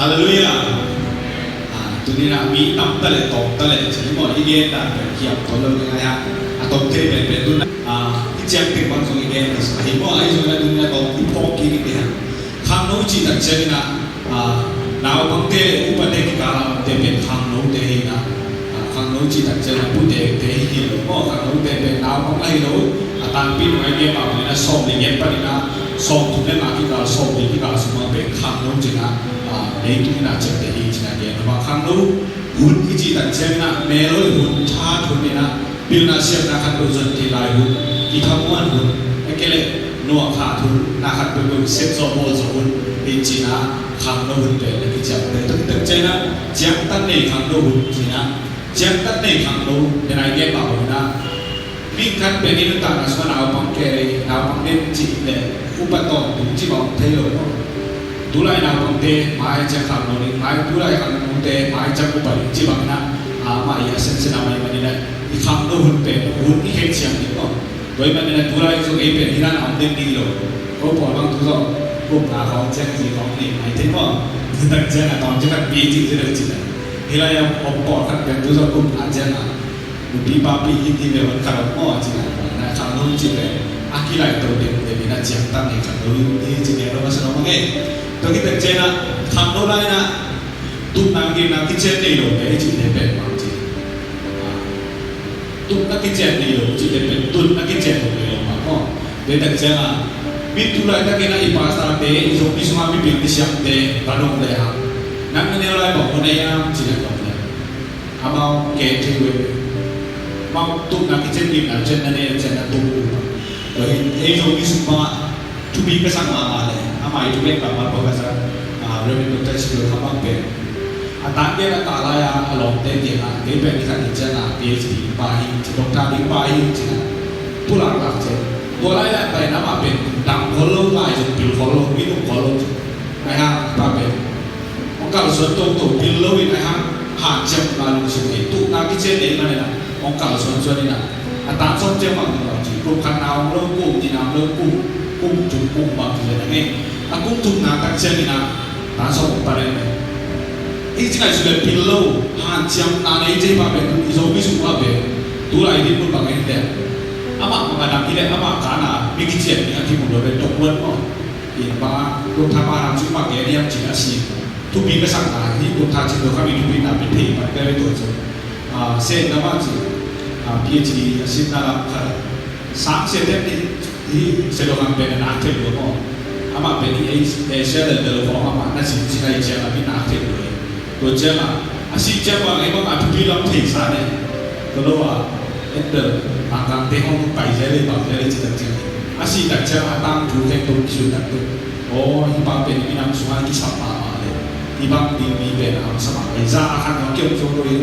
ฮาเลลูยาตัวนี้นะมีตั้มตะเลตกตะเลฉันบอกอีเกนได้เป็นเกี่ยวกับตัวยังไงฮะตกเทเป็นตัวนั้นที่แจ้งเป็นบางส่วนอีเกนนะสมัยว่าไอ้ส่วนนั้นตัวนี้ตกที่พกกี่เนี่ยข้างโน้นจีตัดเจนะนาวบางเทอุปเทศกาลเทเป็นข้างโน้นเทนะข้างโน้นจีตัดเจนะพูดเทหิโลก็ข้างโน้นเทเป็นนาวบางไอ้โน้นตามปีนไว้เนี่ยมาเนี่ยนะส่งเนี่ยยังปรินะส่งทุกเรื่องมาที่เราส่งที่เราสมมติเป็นข้างโน้นจีนะในทุกนาเจตหิจีนะเนี่ยบางข้างโน้นหุ่นที่จีตัดเจนะเมโลหุ่นชาทุนเนี่ยนะบิลนาเชียนะขัดตัวจนที่ลายหุ่นที่ทำวันหุ่นไอ้เกล็ดนัวขาทุนนะขัดตัวเซ็ตโซโบโซหุ่นที่จีนะข้างโน้นเป็นอะไรที่จะเป็นตึกเจนะเจียงตั้งในข้างโน้นจีนะเจียงตั้งในข้างโน้นเป็นอะไรเนี่ยบ่าวนะมีการเป็นนิรันดร์ส่วนเอาบังเกอร์เอาบังเดนจีเนี่ยอุปตอนจีบังเทโลดูแลเอาบังเดหมายจะข้างโน้นหมายดูแลข้างโน้นเดหมายจะอุปจีบังนะหมายเส้นเส้นอะไรมันนี่นะที่ข้างโน้นเป็นหุ่นที่เห็นเสียงนี่ก็โดยมันเนี่ยดูแลส่วนเอเป็นนิรันดร์เอาเดนดีโลก็พอบังทุกอย่างกลุ่มอาเขาแจ้งจีของนี่หมายถึงว่าตั้งใจนะตอนจะแบบปีจีจะเดินจีนะที่เรายังออกปอดกันเป็นทุกอย่างกลุ่มอาเจนะdi babi ini memang kalau mau aja nah kalau juga akhirnya itu dia bina jantan nih kalau ini jadi apa masalah mungkin tapi kita cina kalau lain na tuh nanti cina nih loh jadi jadi apa sih tuh nanti cina nih loh jadi tuh nanti cina nih loh maka beda cina itu lah kita kena ipasar deh itu semua bibir siap deh barang deh nanti nih orang bawa yang cina bawa abang kayak mau tuh nak kita ni nak jadi ni jadi tuh, jadi ini semua tu bi kesan apa le, apa itu kan apa bahasa, revenue tax itu apa pe, tadi ada kalau ya along dia lah, dia pe kita jadi PhD bayi, doktor di bayi jadi, pulang lah jadi, boleh lah pe nama pe, dam follow lah jadi bill follow, minum follow, ayah apa pe, kalau suatu tu bill lo ini ayah hajam lalu sini, tu nak kita ni mana lah. องค์เก่าส่วนนี้นะตามส้มเจ้าบางตัวจีกุ้งขันเอาเริ่มกุ้งจีนเอาเริ่มกุ้งจุ่มกุ้งบางทีเลยนะนี่กุ้งทุกนาตักเจ้านี่นะตามส้มไปเลยอีกที่ไหนสุดเลยพิลโลหางเชียงนาในเจ้าบ้านเป็นอีโซมิสุว่าเป็นตัวอะไรที่มันบางอย่างเดียวอามาบางอย่างที่เดียวอามาการน่ะมีกิจเจนี่ที่มันเราเป็นตกเลื่อนก็อีกบางลูกทำมาทำชิ้นบางอย่างเนี่ยจีนสิทุกปีก็สั่งมาที่ลูกทำชิ้นเดียวกันมีทุกปีน่ะเป็นที่มันก็เลยตัวเจ้าเส้นน้ำมันจีPhD สิบนาฬิกา3 เซนที่เซลล์กันเป็นนักเทคโนโลยีอามาเป็นเอเชียเดลล์อามานั่นสิ่งที่ใครเจ้าเป็นนักเทคโนโลยีตัวเจ้าอาชีพเจ้าว่าไงบ้างอาชีพเราเทคสารเนี่ยก็รู้ว่าเอ็ดเดอร์บางครั้งเทคห้องไปเจริญบางเจริญจิตใจอาชีพแต่เจ้าตั้งถูกเทคตัวคิวตั้งตัวโอ้ที่บางเป็นมีน้ำสุวรรณที่สัมมาเลยที่บางมีเป็นน้ำสมัครไอ้จ้าอาคารของเกี่ยวกับตัวเอง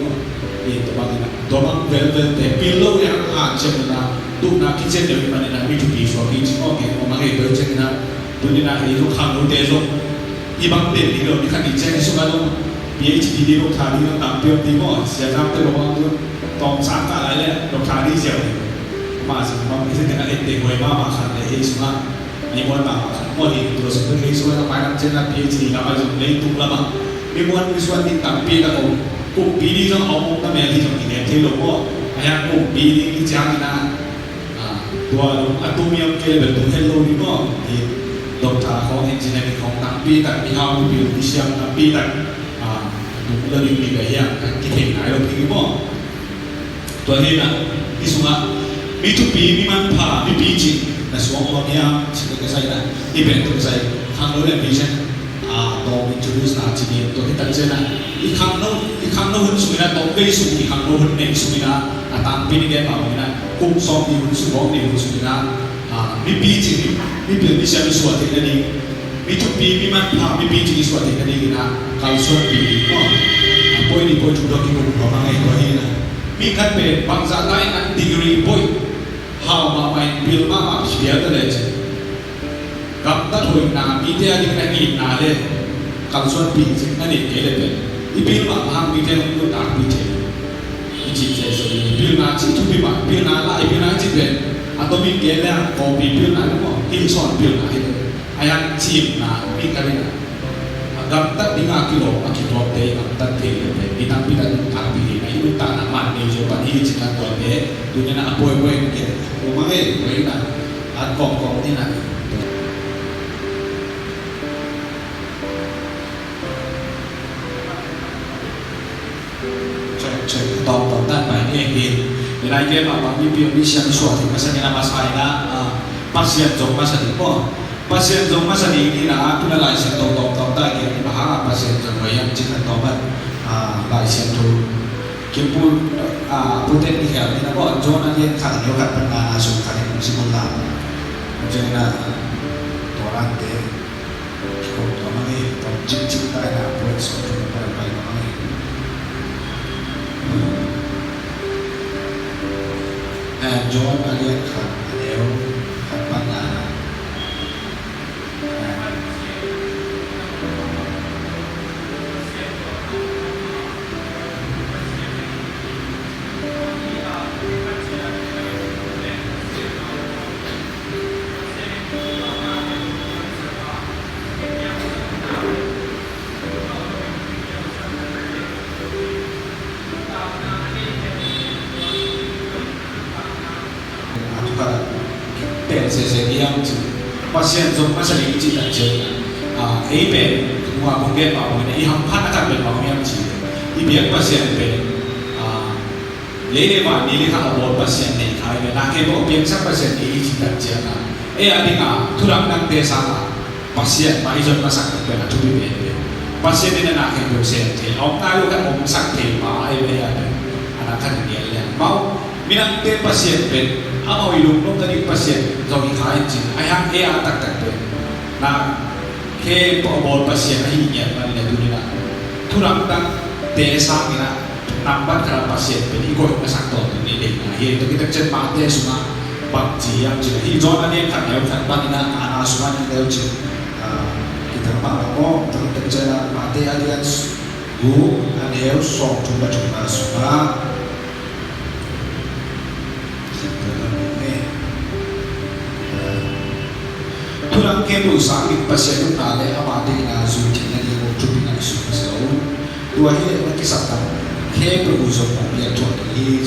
itu bagaimana, domang velvet pillow yang aja mana, tuh nak kitchen dari mana nak itu pisau kitchen oke, orang itu kitchen nak, tuh ni nak itu kamu tezo, ibang deh itu di kan kitchen semua tu, PhD di dokter di tampil di mana, siapa tu orang tu, tong sangka aja dokter di siapa, masih orang itu kena itu boleh mama kan, itu semua, ni boleh mama kan, mau di terus itu semua apa yang cerita PhD nama itu lama, ni boleh semua di tampil akuกลุ่มปีนี้ต้องเอาตั้งแต่ที่จะมีเนี่ยที่หลวงพ่อพยากลุ่มปีนี้ที่จ้างนะตัวอะตูมีอะไรแบบตัวเฮลโลนี่ก็ที่ดอกทาของเอนจิเนียร์ของตั้งปีแต่มีเขามีวิชาตั้งปีแต่เราอยู่ในแบบอย่างที่เห็นไหนเราพี่ก็ตัวนี้นะที่สุดมีทุกปีมีมันผ่ามีปีจริงแต่ส่วนของเนี่ยสิ่งที่ใส่นะที่เป็นตัวใส่ทางเราเนี่ยปีเช่นตัวอินทรูสนาจีนี่ตัวที่ตั้งใจนะอีกครั้งโน้นสุดนะตัวเกยสุดอีกครั้งโน้นเองสุดนะตามปีนี้แกบอกนะกุ้งซอมอีหุ่นสุดบอกอีหุ่นสุดนะมีปีจริงมีเปลี่ยนมีเสียมีส่วนที่นั่นเองมีทุกปีมีมันผ่ามีปีจริงส่วนที่นั่นเองนะการส่วนปีก็ป่วยนี่ป่วยจุดที่ผมบอกมาไงตัวนี้นะมีขั้นเป็นบางสาขาอันดีกรีป่วยหามาไม่เปลี่ยนมาเสียกันเลยกับตัดหัวหน้ามีเดียที่เป็นอีกนาเลยการส่วนปีนั่นเองเลยเป็นอีพิลมาหางมีเดียมันก็ต่างปีเจอีจิตใจสุดอีพิลนาจิตทุบิมาพิลนาละอีพิลนาจิตเป็นอัตมีเกล้าคอปีพิลนาก็ที่สอนพิลนาให้อายังชีพนามีกันเลยนะ gam tat dinga kilo akitop te gam tat te le pinang pitan api ni na ibu ta na man ni jo pan hi chikan to te dunya na apoi poi ke umange poi na at kong ni na tong tan bai ni hi ni nai ke ma mi pi mi siam suat ti masa ni na masai na pasien jong masa ni po pasien jong masa ni ni na tu na lai sian tong ta ke ni ha pasien jong bai yang chikan to ba lai sian tu kim pu puten ni ka ni na po jo na ni kha ni ka pan na su ka ni si mon la jeng na to ran te ko to ma ni to chik ta na po so tu pa bai ma ni John alian khat aneu khat pana se yang tu pasien jom masa ni ci tak je ai ben mua mong get ma ni ham phan ka ben ma yang ci i biak pasien ben le le ma ni le kha bo pasien nei khai na ke bo biak sa pasien ni ci tak je na adi nga thurang nang te sa pasien ma ijon ma sak ben tu bi ben pasien ni na ke bo se te ong ta lu ka ong sak te ma ai be ya ana kan ni ya mau minang te pasien ben amau ilung nong tadi pasien zogi khai chi ai hang e tak pe na ke bol pasien ai nya na le tu ni na thurang tak te sa ni na nambat kara pasien pe ni ko na sak to ni de na he to kita chen ma te suma bak ji yang chi hi zo na ne khan yau khan ba ni na ana suma ni de chi kita pa ko to kita chen ma te alias gu aneu so tu ba suma Turang kemu sakit pasien na le amade na zu tina ni mo tu na su so tua he na kisata he pro zo mo ya tu ni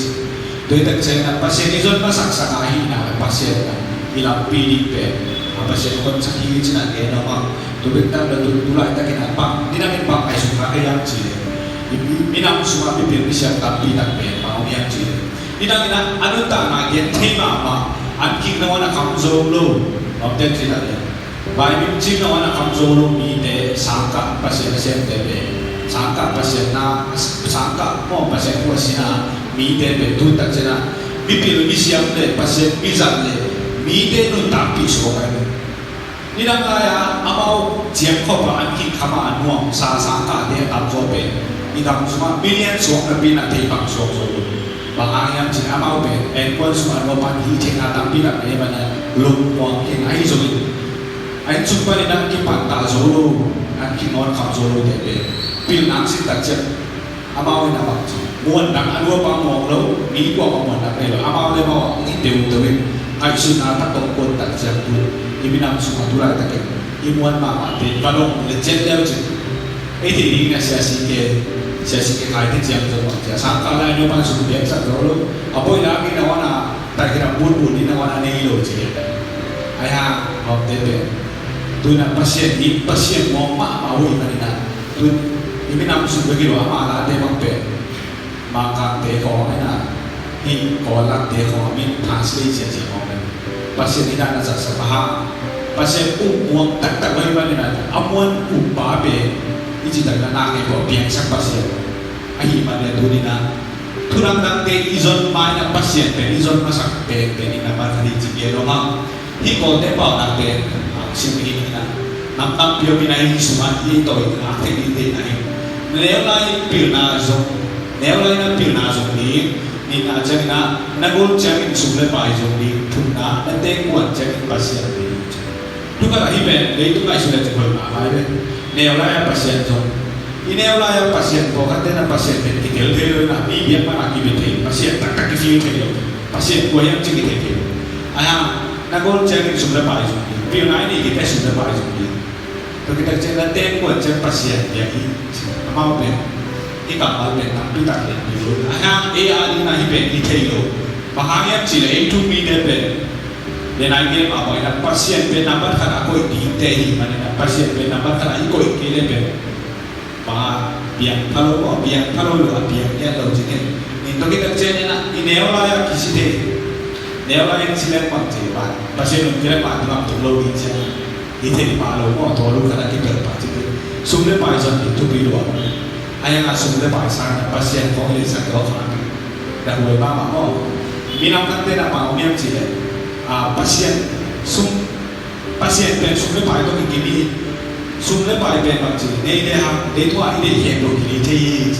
doi tak saya na pasien ni zon na saksa na hi na pasien na ilang pili pe pasien ko sa hi china ke na ma tu benta da tu tulai ta kina pa ni na min pa kai su ka ke yang chi minam suma bi bi siap ta pi tak pe ma o yang chi ni na anu ta na gen thema ma an king na wana kam zo lo object sila dia. Baik mungkin orang nak kamzolo mite sangka pasien tebe, sangka pasien na sangka mo pasien kuasina mite betu tak cina. Bipil misiam le pasien bizar le mite nu tapi sokai. Ni nak kaya amau jam ko pa anki kama anuang sa sangka dia tak jobe. Ni kam semua bilion sok lebih nak tebak sok. Bang yang cina amau be, kuan semua mau panhi cina tapi nak ni mana lung wang yang ai zomi. Ai jumpa ni nak kipan tak zolo, nak kinon kam zolo deh. Pil nak si tak cek, amau ni nak cek. Muan nak anu apa mau lo, ni gua apa mau nak lo. Amau le mau ni dewi. Ai sunat tak tokon tak cek tu. Ibu nak semua tu lah tak cek. Imuan mama deh, kalau lecet dia cek. Ini ni siasi ke khai ti jam zo ma ja sangka la nyo pan su biak sa lo apoi la ki na wana ta ki na bun ni na wana nei lo che ai ha hop de be tu na pasien mo ma wi ma ni na tu ni na su be ki lo ma la de ma pe ma ka te ko na ni ko la te ko mi translate che ko pasien ni na sa sa ha pasien mo tak bai ma ni na amon pa be iji tak na ke ko biang sak pasien ai ma le tu ni na turang nang te izon ma na pasien te izon masak te ni na ma thari ji ge ro ma hi ko te pa na te sim ni na nam tam pio bi na hi suma hi to a te ni te na hi le lai pil na zo le lai na pil na zo ni na chang na gol chang in sum le pa zo ni thun na te kuan chang pasien ni tu ka hi be le tu ka su le ko ma ba be neolaya pasien zo ineolaya pasien ko katena pasien ben tikel thelo na ni biak ma ki be thei pasien tak tak ki thelo pasien ko yang chi ki thelo aya na gol chang sumra pa zo pi na ni ki te sumra pa zo kita cakap tengok je pasien dia ini mau ben ikan mau ben tapi tak ben dulu hanya AI ni ben itu bahagian cila itu media ben dan akhirnya apa yang pasien ben nampak kan aku di tehi mana pasien ben nampak kan aku ikut ben bah biang kalau lu biang ya lo jadi itu kita cakap ini orang yang kisi deh orang yang silat macam apa pasien kira apa dalam tu lo ini itu di malu mau tahu karena kita berpasti sumber pasien itu biru ayah sumber pasien pasien kau ini sakit orang dah boleh mama mau minum kan tidak mau minum cile pasien ben sumber pasien itu begini sumber pasien macam ni dia itu yang lo ini ciri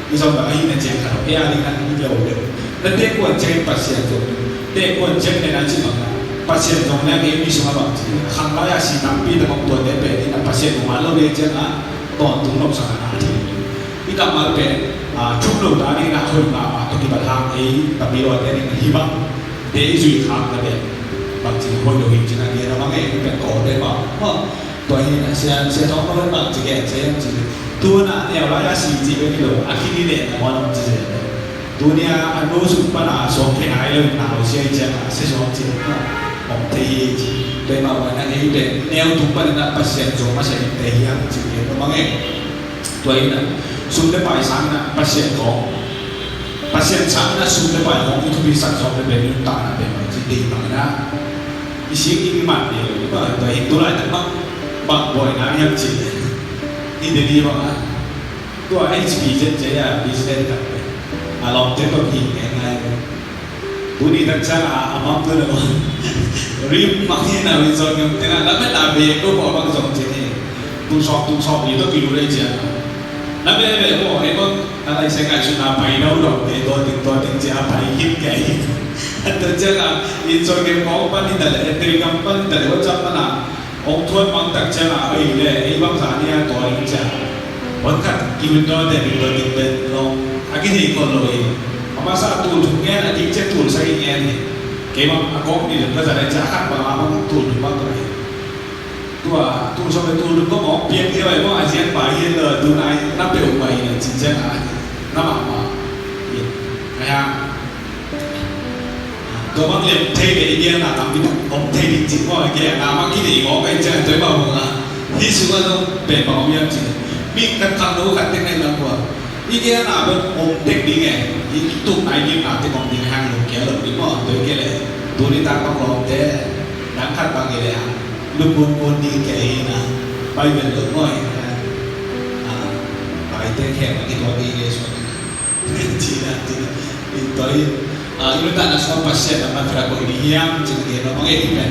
itu apa ini cakap kalau ini kan ini jauh deh dan dia kuat cek pasien tu dia kuat cek dengan cuma pasien dong yang ini semua bangsa, hamba ya si nampi dengan tuan DP ini pasien malu dia jangan tuan tunggu sangat nanti. Kita malu cukup tadi nak kau nama tu kita hang tapi orang ini hibang dia itu hang dia bangsa kau doa ini jangan dia nama ini kau dia bang, tuan ini saya tahu orang bangsa saya tuan ni orang ya si jiwa ni lo akhirnya dia orang bangsa dunia anu supaya sokin ayo nak usia jangan sesuatu ông thầy để mà gọi là cái để neo chúng ta đã phát hiện rồi mà sẽ thể hiện sự kiện đó nghe tôi là xuống cái bài sáng là phát hiện sáng là xuống cái bài không thì bị sản xuất về bên ta là về mặt chỉ bằng đó cái gì cái mặt này nhưng mà tôi lại thắc mắc bằng gọi là em chỉ đi để đi bằng tôi hay chỉ biết cái là business cả làm thế tôi thì ngay Budi tak cara amam tu dah, rim makin nak bisa yang tengah lama tak beri tu bawa bang jom sini, tu sok itu kilo aja. Nabi ada emang ada saya kasih nama ini orang itu siapa hit kaya, tu cara itu yang mau pan ini dah, teri kampan dah, macam mana? Orang tua bang tak cara bang sana tu orang cara, orang kat kilo dari long, akhirnya kalau masa tu tuknya nak dicek tu saya ni, kemang aku ni dah ada cakap bahawa tu bang tu sampai tu mau biar dia mau ajian bayi le tu naik nak beli bayi le cincin nama apa, ayah, tu bang le teh dia nak tapi om teh di cincin mau dia nama kini mau kerja tu bawa lah, ini semua tu bebau yang cincin, mi kan tu kan tengah nak buat. Ini kan apa omtek ni kan, itu naik nanti omtek hang lu kira lebih mau tu kira, tu ni tak kau omtek, nak kat bagi dia, lu pun ni kira ina, bayi lu mau bayi tu kira bagi tu ni dia semua, tidak, itu tak nak semua pasien apa kerana ini yang jadi dia mau kan,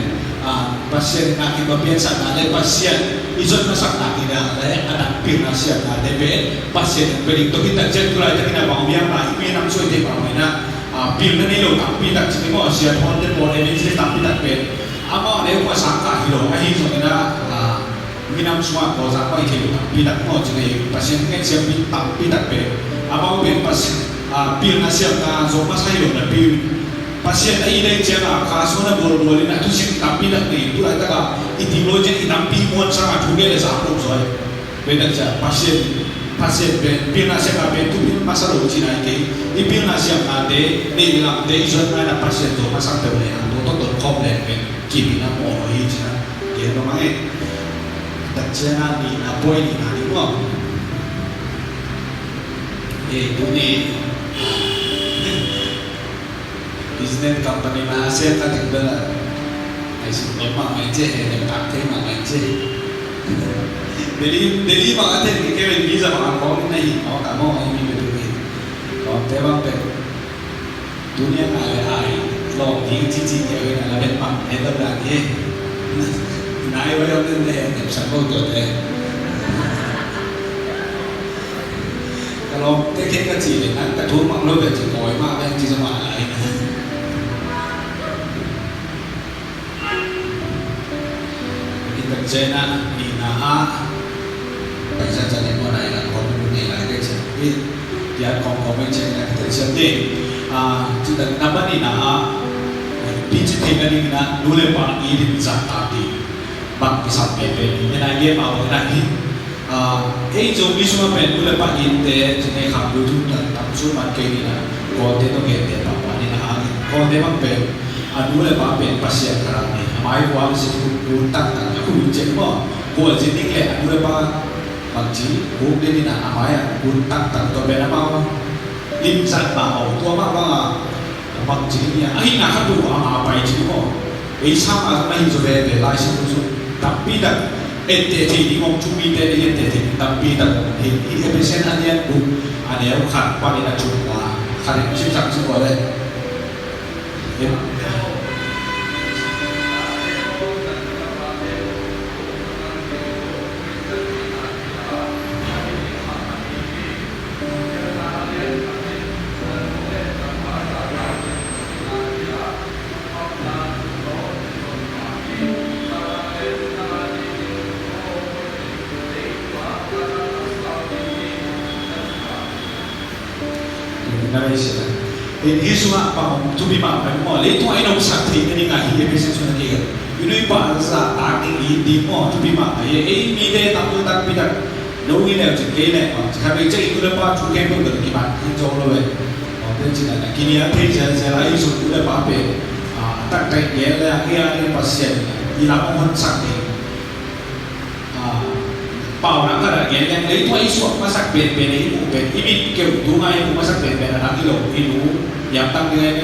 pasien nak kita biasa ada pasien. Izot masak nak tidak ada pil nasihat ada be pasien beri tu kita cek pula kita bangun biar lah ini nam suai dia bangun na pil ni lo tapi tak cuma mau siap honda boleh ni sih tapi tak be ama ada apa sangka hilo ahi so kita ini nam semua kau sangka itu tapi tak mau cuma pasien kan siap tapi tak be ama be pasien pil nasihat na so masa hilo na pil pasien ini jangan kasusnya boleh nak tu sih tapi tak ni tu ada kan ideologi itampi muat sangat juga le sapuk soal beda saja pasien pil nasihat apa itu masalah uji naik pil nasihat ada ni bilang deh isu ada pasien tu masak terboleh tu komplain kini nak mau hijau dia namanya tak jangan ni apa ini nanti mau itu ni business company masih tak tinggal, aisyah memang macam ni, pakai memang macam. Deli macam ni, kita bisa makan kau ni, kau tak mau ini betul ni. Kau tebak betul. Dunia ada lo cici dia ada memang ada lagi. Naik bayar tu ni, sampai tu deh. Kalau teknik kecil, nak tu mak lo betul, kau mak yang cici mana lain. Jena ni naa, pasal jadi mana yang kau ni lah dia cakap, dia kau macam ni dia cakap, kita nama ni naa, biji tinggal ni na, dulu bang ini bisa tadi, bằng cái sập bể bể như này game màu cái này ấy dùng cái số bể cũng là bạn in để cho nên học được chúng ta tập số mặt cái này là có thể nó nghe để bảo quản này là có thể bằng bể cũng là bạn bể bác sĩ cái này mai qua sẽ cũng tăng tăng cũng chết mà của chỉ những cái cũng là bạn bằng chỉ cũng đến là mai cũng tăng tăngตัวbể nó bao lim sản bảoตัวbao là bằng chỉ nhà ấy là các đủ mà bài chỉ có ấy sao mà không hiểu về về lại sao rồi tapi dah ente thì mong chung mi te ente thì tapi dah thì persen anh em cũng anh em khát qua đi là chung là khát được chim sạch chung rồi đấy in hisuma pa to be ma mo le to ai no sa thi ni nga hi be sen so na ke ini pa sa ta ki di mo to be ma ye ai mi de ta tu ta pi da no ni le chi ke le ma cha be chai ku le pa chu ke ko ki ba ki jo lo be o de chi na ki ni a the ja ja ai so ku le pa be ta tai ye le a ke a ni pa se i la mo han sa ke bảo rằng là cái này lấy thuế xuống mà sắc biệt về đấy cũng về ít kiểu đúng ngay cũng mà sắc biệt về là đáng kilo ít đủ giảm tăng như này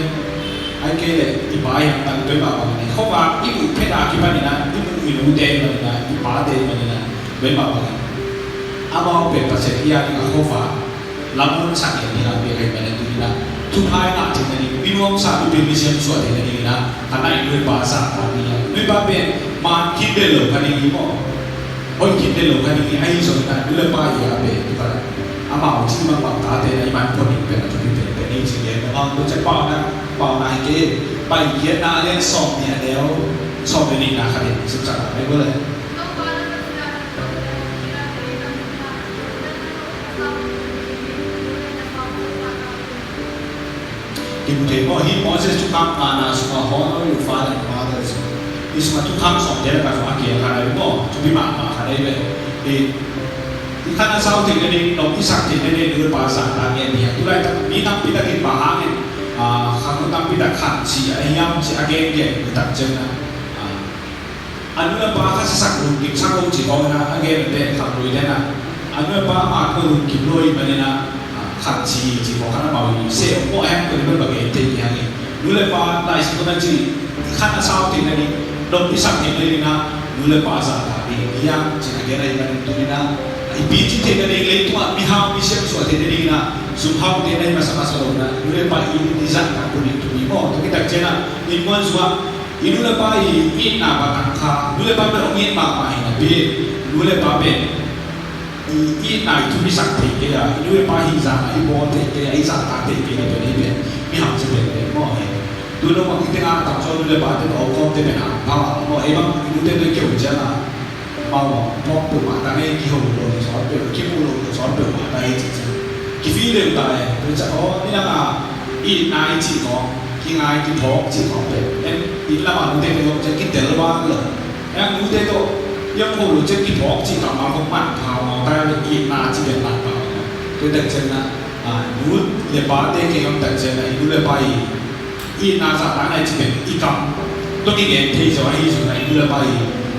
ai kêu là ít bài giảm tăng tới bảo này không phải ít đủ thế nào khi mà này ít đủ ít đủ đen mà này ít bá đen mà này với bảo này amo về phát triển kia thì không phải làm muốn sắc hiện thì làm việc cái này thì là thứ hai là thì này minimum sa bị bị xem số thì này là thằng này người bà sa thằng này người bà bên mà khi đến lúc cái này mà ôi khi đến lúc cái này ai rồi là người bà gì à về thì phải amo chỉ mà bảo ta thì này bạn còn định về là cho biết về cái gì vậy mà tôi sẽ bảo này cái bài viết na lên songเนี่ยแล้วสอบในนี้นะครับศึกษาไม่ก็เลยที่ผมเห็นว่าฮิมอสทุกคำอ่านสุขภาพเราอยู่ฟ้าและฟ้าเลยที่สมัยทุกคำสอนเด็กกับสมัยเกี่ยวกับอะไรก็ทุกพิมพ์มาอะไรเลยที่ข้าราชการที่เรียนน้องที่สักที่เรียนรู้ภาษาต่างๆเนี่ยทุกอย่างมีทั้งพิธีบาฮาเนี่ยข้างตั้งพิธีขันสีอะไรอย่างสีอะไรอย่างเงี้ยต่างๆนะอันนู้นบ้าข้าศึกรุ่นกิจสังคมจีบนะอะไรอย่างเงี้ยขับรถเนี่ยนะอันนู้นบ้ามาก็รุ่นกิจรวยมันเนี่ยนะขันสีจีบข้าราชการเสียโอ้แฮมก็เป็นแบบเต็มอย่างเงี้ยนู้นบ้าได้สิ่งนั้นจีข้าราชการที่นั่นนี่น้องที่สักที่นั่นนี่นะนู้นบ้าสักที่อย่างจีอะไรอย่างเงี้ยตัวนี้นะIbiji tena ni letu mihau misem so tena ni na sumhau tena ni masa-masa lona nule pa ini dizan ka kuning tumi mo to kita jena inwan zwa inule pa i na batang kha nule pa ber ongin ma pa ina be nule pa be i na itu bisa te ke ya nule pa hi za i bo te ke ai za ta te ke ni be be mihau se be mo he dulu mo kita nga ta so nule pa te o ko te be na pa mo e bang nule te ke jena mau mau tụi bạn ta nghe kỳ hùng rồi xóa được kỳ mù rồi xóa được bạn đây chỉ kỳ phí đều tại tôi chắc có nên là ít ai chỉ có khi ai chỉ có chỉ có về em ít là bạn nuôi tên tôi chỉ tiền là bao nhiêu em nuôi tên tôi nhưng mà lúc chỉ có chỉ có mà không mạnh thao mà ta ít là chỉ để mạnh vào tôi đặt chân là nuôi để bán tên thì không đặt chân là nuôi để bay ít là sao ta này chỉ để ít cầm tôi nghĩ cái thì rồi hay rồi này nuôi để bay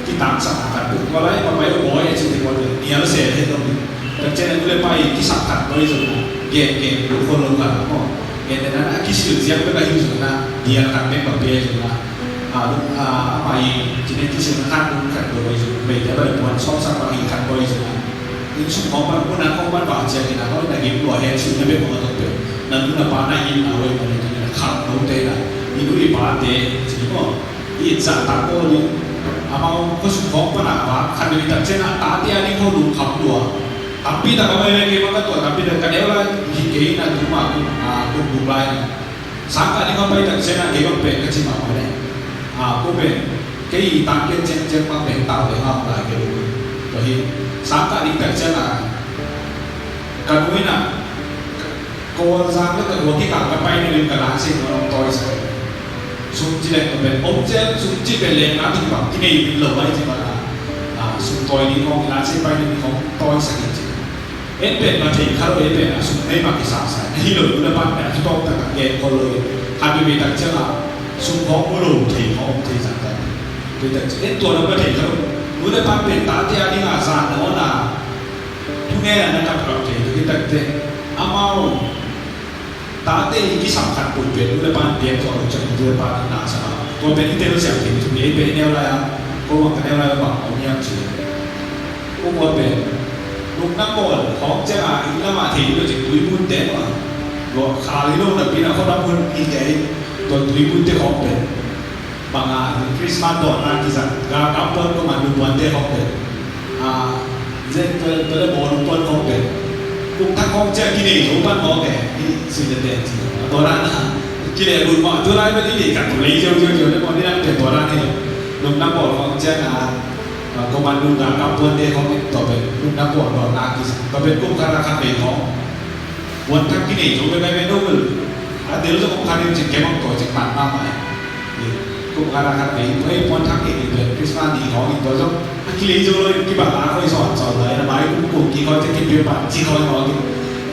ที่ตามสังกัดบุกว่าไรมาไปโอ้ยจริงๆว่าเนี่ยเราเสียให้ตรงนี้แต่เจนนี่ไปที่สังกัดบริษัทเก่งๆทุกคนลงกันก็เก่งแต่นั้นคิดสิ่งที่ยังไม่ได้ยุ่งนะเดียร์กันเป็นแบบเบี้ยจุดนะไปจีนที่สิ่งนั้นกันบริษัทไม่ได้แบบวันซ้อมสักวันกันบริษัทนี่สุดของมันคนนั้นของมันบาดเจ็บนะเขาได้ยินตัวเฮดสิ่งนั้นเป็นของตัวเองนั่นคือปานายินเอาไว้มันจะขับรถได้นะนี่ดูอีปาเตะจริงก็อีจัดตาโก้นี่amau kesukaan apa karena kita cina tadi ani kau dulu kapua tapi tak kau yang lagi makan tua tapi dekat dia lah hingga na cuma aku bubai sangka ni kau bayi tak cina dia kau pen kecil apa ni aku pen kei tangke ceng mah pen tahu dia apa lagi dulu jadi sangka ni tak cina kanuina kau sangka tu kau kita bayi ni kalau hasil orang tua itu sumji lek ben objek sumji belen nanti bang ini lebih lewat je mana sung toy ni kong ila si pai ni kong toy sakit je. Epet mati kalau epet sung nei mak kisah saya. Hilo udah pandai stop tak ke kalau kami minta jangan sung kong ulu thei kong thei sangat. Kita itu orang berthei kalau udah pandai tadi ada ngasan orang tungai nak tak thei kita thei amau tadi ini sampai pun udah pandai kalau jangan udah pandai nasa. Kalauเป็นที่เรื่องเสียงถึงจุดนี้เป็นแนวอะไรอ่ะก็ว่าแนวอะไรบ้างเอาเนี่ยจริงก็ว่าเป็นลูกนักบอลของเจ้าอีกแล้วมาทีก็จะตุยบุญเต็มอ่ะก็ขาลีโลนักปีนั้นเขาทำบุญอีกไงตัวตุยบุญเต็มของเป็นบางอันคริสต์มาสตอนนั้นที่สั่งการกำปั้นก็มาดูบุญเต็มของเป็นเจ้าตัวบอลลูกบอลของเป็นลูกทั้งของเจ้ากินเองลูกบ้านของแกที่สิ่งเด่นๆจริงตอนนั้นนะกิเลสบุญมาจุฬาไม่ได้กันตุลีเจ้าในคนที่นั่งเป็นตัวนั้นนี่ลุงนักบอลของเจ้าก็มันดูการกำปั้นเด็กของต่อเป็นลุงนักบอลของนากิสก็เป็นกุ้งคาราคาเด็กของวันทั้งกิเลสจุไปไม่รู้เลยเดี๋ยวเราจะกุ้งคาราจะเก็บมันตัวจะปั่นมากไหมกุ้งคาราคาเด็กเฮ้ยวันทั้งกิเลสเป็นคริสต์มาสดีของอีกตัวจ้องกิเลสจุเลยกี่บาทเขาสอนเลยนะหมายกุ้งกี่เขาจะกินเยอะปั่นที่เขาเขากิน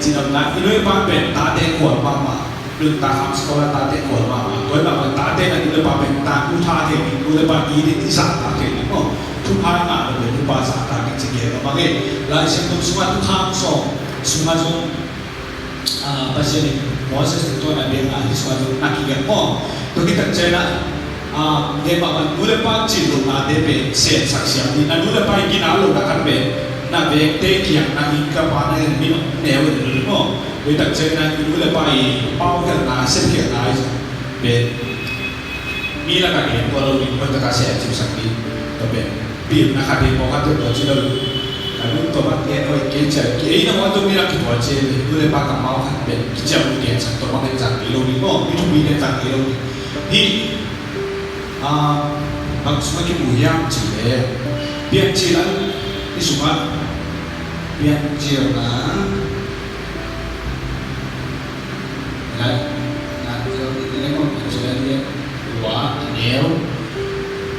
จีนนั้นอีนู้นปั่นเป็นตาเด็กขวดมากมาเรื่องตาคำสกอร์ตาเตะขวดมาโดยแบบว่าตาเตะนั่นคือแบบเป็นตาอุทาเทนิดูเลยแบบอีนี่ที่สามตาเทนิก็ทุกภาคงานเลยทุกภาษาตาเก่งจริงๆบางทีหลายสิ่งทุกส่วนทุกทางส่งส่วนส่งภาษาเนี่ยมอสเสตัวนั้นเรียนอะไรส่วนส่งนักเรียนก็ตัวที่ตั้งใจนะเดี๋ยวแบบดูเลยแบบจีนลงมาเดี๋ยวเป็นเสียสักเสียงนี่นั่นดูเลยแบบกินอะไรลงมากันเป็นนั่นเป็นเตะเกียงนั่นอินกับบ้านเนี่ยมีแนวอื่นก็โดยตั้งใจนะดูเลยไปเป้าแค่ไหนเส้นแค่ไหนเป็นมีหลักการเห็นว่าเรามีคนตะการเสียจิตสักทีก็เป็นปีนนะครับที่บอกว่าตัวเราจะได้การรู้ตัวมันเนี่ยเอาเกี่ยงใจเกี่ยงนะว่าตัวมีหลักที่ตัวเจดูเลยปากกับเมาส์เป็นกิจกรรมเกี่ยงสักตัวมันเป็นจากกิโลนี้ก็มีทุกปีเป็นจากกิโลนี้ที่บางส่วนที่บุญยังจีเลยเปลี่ยนจีแล้วที่สุดว่าเปลี่ยนจีนะนะini kan sebenarnya dua neo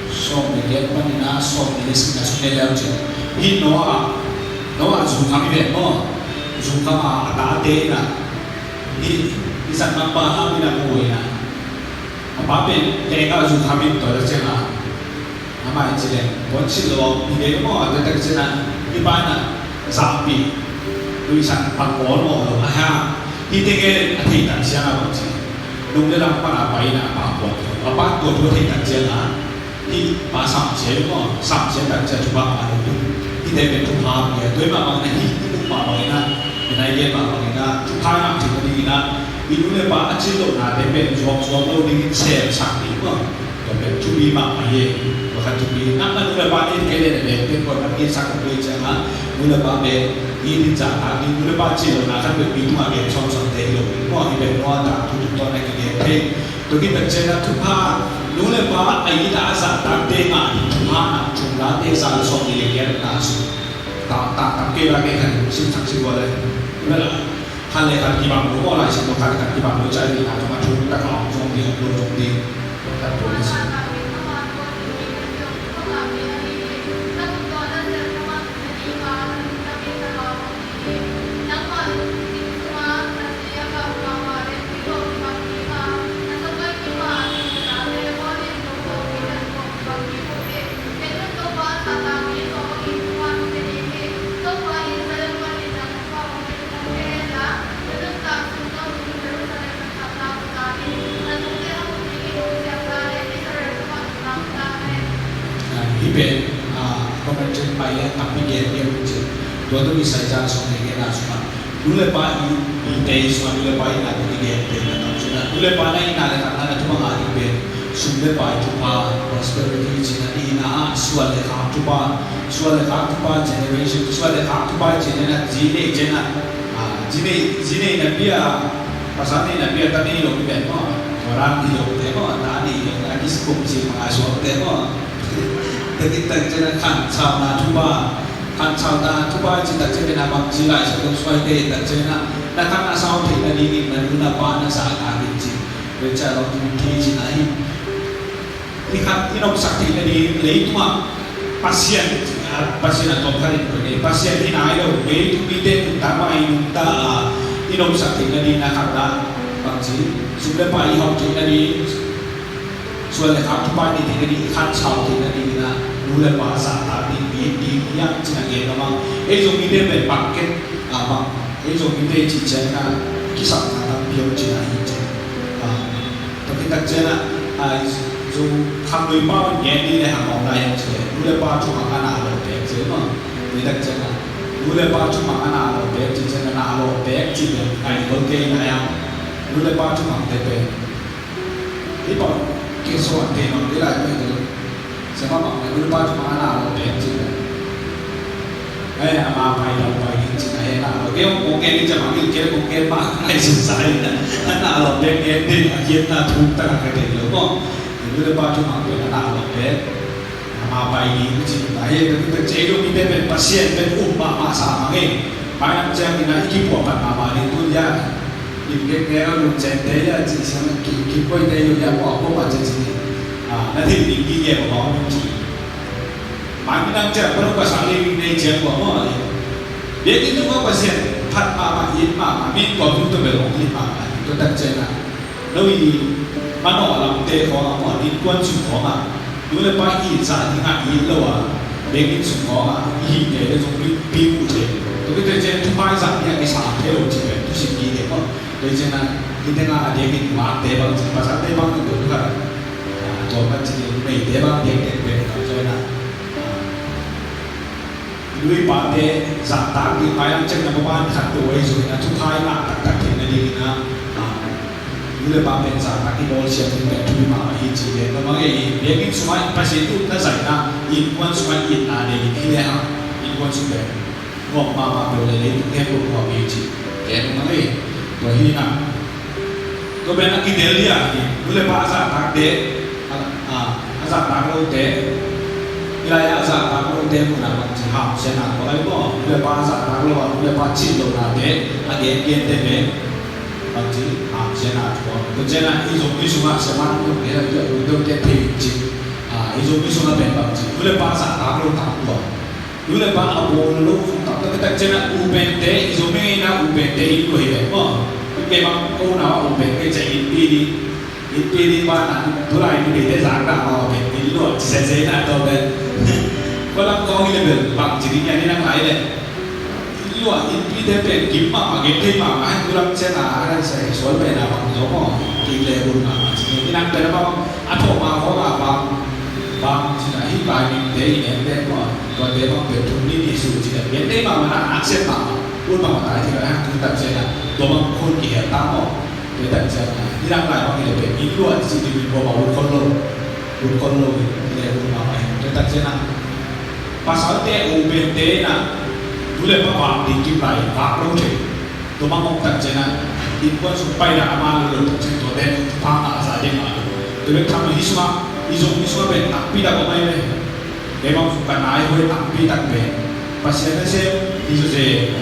som dia kan ina som ini sih nasional aja ini noa zoom kami bemo zoom kama ada na ini bisa nampak kami nak buat na apa pun mereka zoom kami tu ada cina nama itu bocil lo ini mo ada tak cina di mana sapi tulisan pangkol mo aha ini ke hati tak siapa bocilลุงได้รับปัญหาไปนะปากบอกว่าปากตัวทั่วที่ตัดเจนะที่มาสั่งเสียก็สั่งเสียตัดเจทุกบ้านมาเลยที่ได้เป็นทุกภาพเนี่ยด้วยมาบางในที่ทุกมาบางนะในเรื่องมาบางนะทุกภาพนักถึงดีนะอีนู้นเลยปากจิ้งจกนะได้เป็นช่วงเราได้เสียสักทีก็เป็นทุบีมาไปเองก็คันทุบีนั่นนู้นเลยปากนี่แค่เนี่ยเป็นคนนักเรียนสักคนด้วยใช่ไหมนู้นเลยปากเป็นอีนี่จ่าอีนู้นเลยปากจิ้งจกนะคันเป็นปีทุกมาเรียนช่องสองเดียวก็ที่เป็นว่าต่างทุกตอนในกิเลสเองตัวที่เป็นเจนะทุกภาคนู้นเลยปากไอ้ที่อาสาตั้งเตงานทุกภาคจุดนั้นเองสารสอนกิเลสเยอะนะสุดต่างเกี่ยวกับการสิ่งทั้งสิ้นว่าเลยนั่นแหละขั้นเลยการที่บางรู้ว่าอะไรสิ่งต่างๆที่บางรู้ใจดีอาจจะมาชุบตะเขาจงดีของเราจงดีแต่ตัวนี้สิเป็นก็มันจะไปแล้วทำให้เกี่ยวกับตัวต้องมีสายจานส่งให้กันนะสุมาดูเลยป้าอีเตยสุมาดูเลยป้าอีน่าจะเกี่ยวกับนะสุมาดูเลยป้าในน่าเลยกันนะทุกอย่างอีเป็นสุดเลยป้าทุกป้า prosperity จีน่าอีน่าส่วนเลยครับทุกป้าส่วนเลยครับทุกป้า generation ส่วนเลยครับทุกป้าจีน่าจีเน่จีน่าจีเน่นับเบียภาษาเนี่ยนับเบียตอนนี้เราเป็นว่าorang hidup temo tadi yang lagi sekumpul mengasuh temo ketika jenaka chawna thuba kan chawna thuba jita jena bang jila sebelum suai ke tak jena datang asal tidak dingin dan guna pana saat akhir ji bicara tinggi jina ini lihat inok sakti dari itu mah pasien pasien atau kali ini pasien ini ayo itu bide utama ini ta inom sakit nadi nak ada bangsi sudah pai hok nadi sudah hak pai di nadi kan chau nadi na nula bahasa tadi di yang cina dia nama itu bide berpaket apa itu bide cicana kisah tentang biar cina itu tapi tak cina dù tham người bao nhiêu đi để hàng online em chơi, lúc đấy bao chung hàng nào rồi bé chơi mà, người ta chơi là lúc đấy bao chung hàng nào rồi bé chỉ chơi là nào rồi bé chỉ là ngày hôm kia này em, lúc đấy bao chung hàng thế bé, cái bọn kia số hàng tiền nó cái lại bây giờ, sẽ có bọn này lúc đấy bao chung hàng nào rồi bé chỉ là, ấy là mà phải đầu phải chỉ là thế nào rồi cái ông kia đi chơi mà cái ông kia mà ngày sinh sai là nào rồi bé kia đi kiếm là thu tất cả cái tiền đúng không? Dulu lepas tu mak dia nak lopet, nama bayi itu cina. Ia kita cekok kita ben pasien ben mak sama ni. Banyak cakap kita ikut buat nama itu ya. Ikut dia lu cekde ya, cina ikut dia lu ya buat apa cina. Nanti tinggi ya buat apa cina. Mak kita cakap perlu pasal ini cakap buat apa. Dia itu buat pasien pat mama mak min buat itu belum mak itu tak cina. Lalu mà nó làm tệ khó mà đi quân sủng khó mà nếu là bao nhiêu giá thì ngại gì lâu à để cái sủng khó mà gì để nó dùng cái pin cụ thể tôi cái trên chúng ta rằng cái sản theo chỉ về tôi xin gì để mà để trên là cái thế nào để cái mà tệ bằng và sản tệ bằng được đúng không cho các chị này tệ bằng để về cho nên là lui bạn để giảm tác đi phải làm chân là một bạn khát tuổi rồi là chúng ta là tất cả cái này là Mula papen sa taki bol siya kung may mama hiji de no mga begin sumay pasitu na zaina in kwan sumay in ade hile ha in kwan sumay ngok mama bol le ke ko ko hiji ke no mga to hina to ben aki delia mula pa sa tak de asa tak lo de ilaya asa tak lo de mo na bang ha siya na ko ay ko mula pa sa tak lo mula pa chi lo na de age gen de me bangji jena tuwa to jena izo misuma sama ko era to ke te ji izo misuma ben bangji dule pa sa ta lo ta tuwa dule pa abo lo ta ta jena u ben te izo me na u ben te i ko he mo ke ma ko na u ben ke che i pi ba na tu lai ni de za ta ma ben ni lo se na to ben ko la ko ni le bangji ni ni na lai le lu in pi de pe kim ma ge te ma ma tu lam che na ra se so pe na bang zo mo ki le bu ma ni na pe na ba a tho ma ho ga ba chi na hi ba ni de ni de mo to de ba pe tu ni ni su chi de de ma na a se ma bu ma ta chi la tu ta che na to ma khon ki ha ta mo de ta che na ni na lai ba ki le pe ni lu a chi ti ni bo ma bu khon lo ni le bu ma ma de ta che na pasal te u pe te na Dulu apa bang di kipai, bang rote, tu mangkok tak cina, ikut supaya amal lalu cina tu dan pang saja malu. Dulu kami hisma, izong ben, tapi tak komai le, memang bukan naik boleh tapi tak ben. Pasien saya itu je,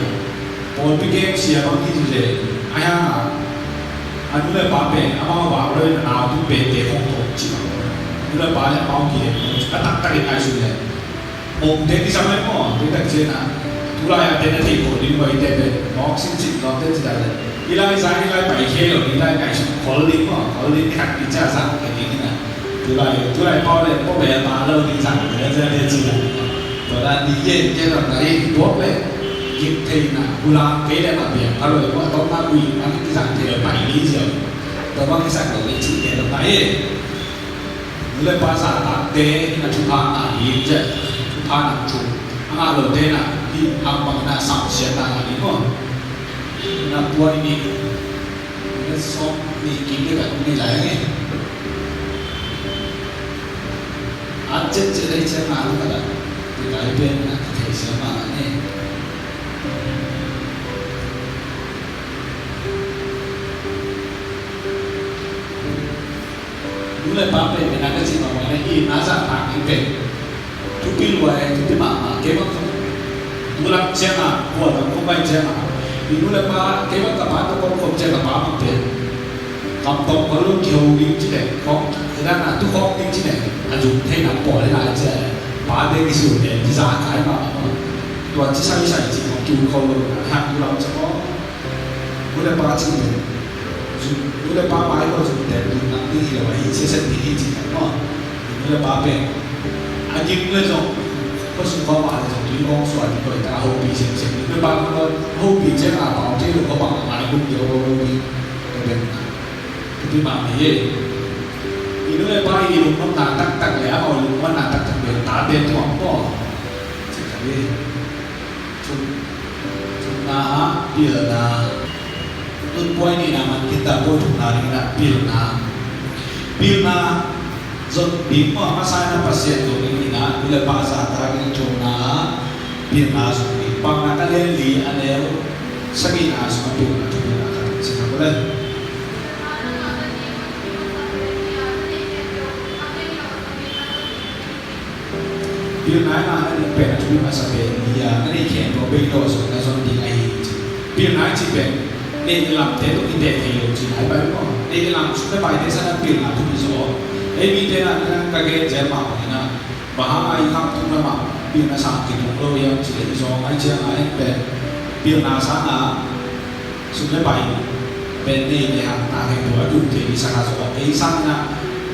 pol pikir siapa itu je, ayah, anu le bape, amal bang le nak tu ben dia kongkong cina. Dulu banyak mau kira, tak tarik ayu le. Om dia di sana mo, dia tak cina. Tulai ada nanti ko di luar itu be, boxing cik lo tu tidak ada. Ilai saya ilai baik helo, ilai kayu calling hak bicara sang ini na. Tulai boleh malu di sang, dia jadi cina. Pada dia orang dari dua be, kita na pulang beda macam. Kalau itu atau nak bui, nanti kita tidak baik ni je. Tapi kita kalau cik dia baik. Mulai pasal tak deh, nak cuba nak je, cuba nak cuba. Amal deh nak hambang na sam siya na ni mo na buwan ni na so ni kinde ka ni layange at jet jet siya na ka da ni kai ben na ka siya ma ne dulu pa pe na ka si ma ne i na sa pa ni pe tu pil wa tu ma ke ma Mulak cema, buat aku baik cema. Ibu lepas kemat apa tu kau cema apa pun. Kampung kalau kau ingin cina, kau tidak nak tu kau ingin cina, aju thay nak boleh nak je. 把啲嘅少年啲咋解嘛，或者細細字我叫佢行到諗什麼，我哋把錢，我哋把買個就訂到嗱啲嘢話以前啲嘢錢嘛，我哋把病，阿經嗰種，嗰時講話就對講說啲佢大好比先先，你把嗰個好比即係話即係嗰個買公有好比，嗰邊，嗰邊買嘢。Ini lepas ini rumah nak tak le, apa rumah nak tak le, tak ada tu apa. Jadi, cuma dia na, tu poin ini nama kita pun nari nak bil na, zon bima masa na pasien tu ini na, bila bahasa terakhir cuma bil na suri, pang nak li anel, segi na semua bil na tu bil na kan, siapa boleh. Bil na na ni pen tu masa pen dia ni khen to bil to so na so di ai bil na chi pen ni lam te to inde te yo chi ai ba ko ni lam su pe bai te sa na bil na tu bi so ai bi te na ka ge je ma na ba ha ai kham tu na ma bil na sa ki tu lo ya chi le so ai che ai pen bil na sa na su pe bai pen ni ni ha ta he to tu te ni sa ka so ai sa na